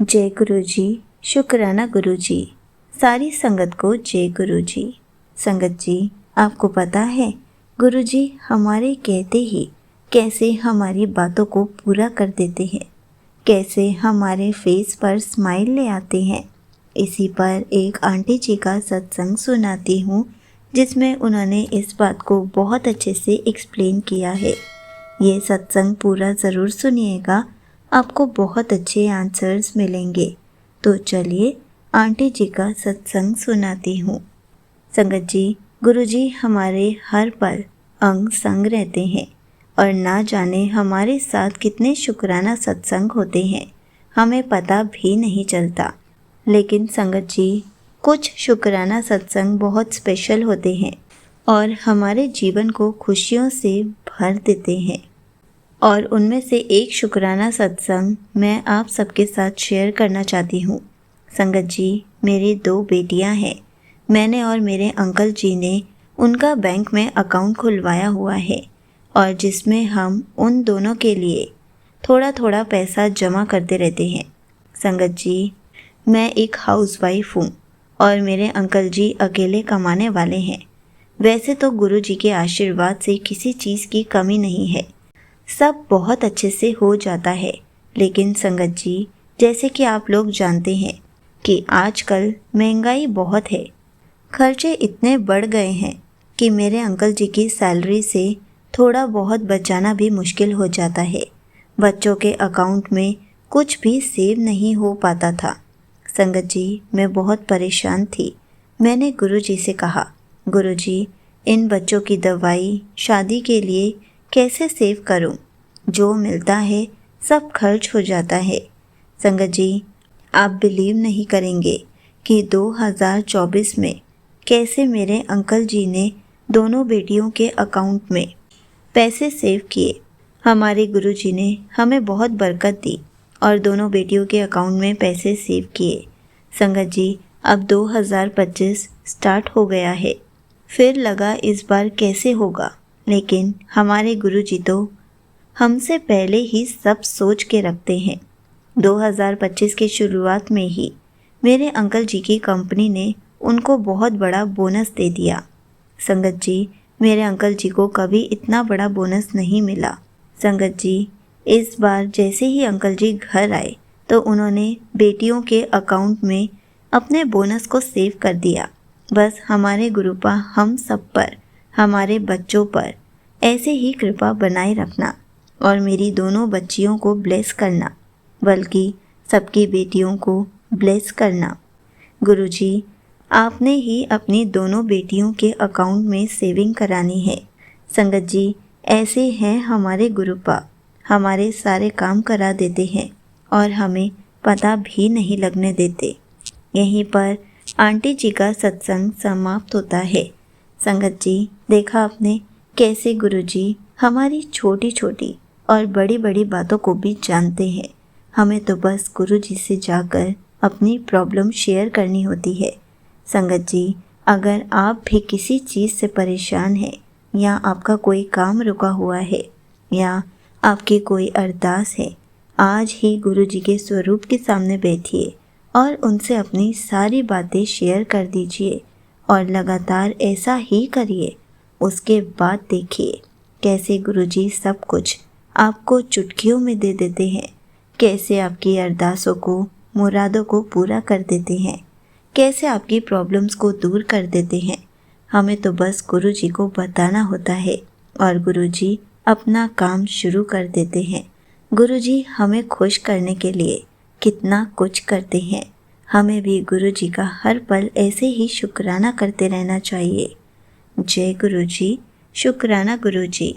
जय गुरु जी। शुक्राना गुरु जी। सारी संगत को जय गुरु जी। संगत जी, आपको पता है गुरु जी हमारे कहते ही कैसे हमारी बातों को पूरा कर देते हैं, कैसे हमारे फेस पर स्माइल ले आते हैं। इसी पर एक आंटी जी का सत्संग सुनाती हूँ जिसमें उन्होंने इस बात को बहुत अच्छे से एक्सप्लेन किया है। ये सत्संग पूरा ज़रूर सुनिएगा, आपको बहुत अच्छे आंसर्स मिलेंगे। तो चलिए आंटी जी का सत्संग सुनाती हूँ। संगत जी, गुरु जी हमारे हर पल अंग संग रहते हैं और ना जाने हमारे साथ कितने शुक्राना सत्संग होते हैं, हमें पता भी नहीं चलता। लेकिन संगत जी, कुछ शुक्राना सत्संग बहुत स्पेशल होते हैं और हमारे जीवन को खुशियों से भर देते हैं। और उनमें से एक शुक्राना सत्संग मैं आप सबके साथ शेयर करना चाहती हूँ। संगत जी, मेरी 2 बेटियाँ हैं। मैंने और मेरे अंकल जी ने उनका बैंक में अकाउंट खुलवाया हुआ है और जिसमें हम उन दोनों के लिए थोड़ा थोड़ा पैसा जमा करते रहते हैं। संगत जी, मैं एक हाउसवाइफ हूँ और मेरे अंकल जी अकेले कमाने वाले हैं। वैसे तो गुरु जी के आशीर्वाद से किसी चीज़ की कमी नहीं है, सब बहुत अच्छे से हो जाता है। लेकिन संगत जी, जैसे कि आप लोग जानते हैं कि आजकल महंगाई बहुत है, खर्चे इतने बढ़ गए हैं कि मेरे अंकल जी की सैलरी से थोड़ा बहुत बचाना भी मुश्किल हो जाता है। बच्चों के अकाउंट में कुछ भी सेव नहीं हो पाता था। संगत जी, मैं बहुत परेशान थी। मैंने गुरु जी से कहा, गुरु जी, इन बच्चों की दवाई शादी के लिए कैसे सेव करूं? जो मिलता है सब खर्च हो जाता है। संगत जी, आप बिलीव नहीं करेंगे कि 2024 में कैसे मेरे अंकल जी ने दोनों बेटियों के अकाउंट में पैसे सेव किए। हमारे गुरु जी ने हमें बहुत बरकत दी और दोनों बेटियों के अकाउंट में पैसे सेव किए। संगत जी, अब 2025 स्टार्ट हो गया है, फिर लगा इस बार कैसे होगा, लेकिन हमारे गुरु जी तो हमसे पहले ही सब सोच के रखते हैं। 2025 की शुरुआत में ही मेरे अंकल जी की कंपनी ने उनको बहुत बड़ा बोनस दे दिया। संगत जी, मेरे अंकल जी को कभी इतना बड़ा बोनस नहीं मिला। संगत जी, इस बार जैसे ही अंकल जी घर आए तो उन्होंने बेटियों के अकाउंट में अपने बोनस को सेव कर दिया। बस हमारे गुरुपा हम सब पर, हमारे बच्चों पर ऐसे ही कृपा बनाए रखना और मेरी दोनों बच्चियों को ब्लेस करना, बल्कि सबकी बेटियों को ब्लेस करना। गुरुजी, आपने ही अपनी दोनों बेटियों के अकाउंट में सेविंग करानी है। संगत जी, ऐसे हैं हमारे गुरुपा, हमारे सारे काम करा देते हैं और हमें पता भी नहीं लगने देते। यहीं पर आंटी जी का सत्संग समाप्त होता है। संगत जी, देखा आपने कैसे गुरुजी हमारी छोटी छोटी और बड़ी बड़ी बातों को भी जानते हैं। हमें तो बस गुरु जी से जाकर अपनी प्रॉब्लम शेयर करनी होती है। संगत जी, अगर आप भी किसी चीज़ से परेशान हैं या आपका कोई काम रुका हुआ है या आपकी कोई अरदास है, आज ही गुरु जी के स्वरूप के सामने बैठिए और उनसे अपनी सारी बातें शेयर कर दीजिए और लगातार ऐसा ही करिए। उसके बाद देखिए कैसे गुरु जी सब कुछ आपको चुटकियों में दे देते हैं, कैसे आपकी अरदासों को, मुरादों को पूरा कर देते हैं, कैसे आपकी प्रॉब्लम्स को दूर कर देते हैं। हमें तो बस गुरु जी को बताना होता है और गुरु जी अपना काम शुरू कर देते हैं। गुरु जी हमें खुश करने के लिए कितना कुछ करते हैं। हमें भी गुरु जी का हर पल ऐसे ही शुक्राना करते रहना चाहिए। जय गुरु जी। शुक्राना गुरु जी।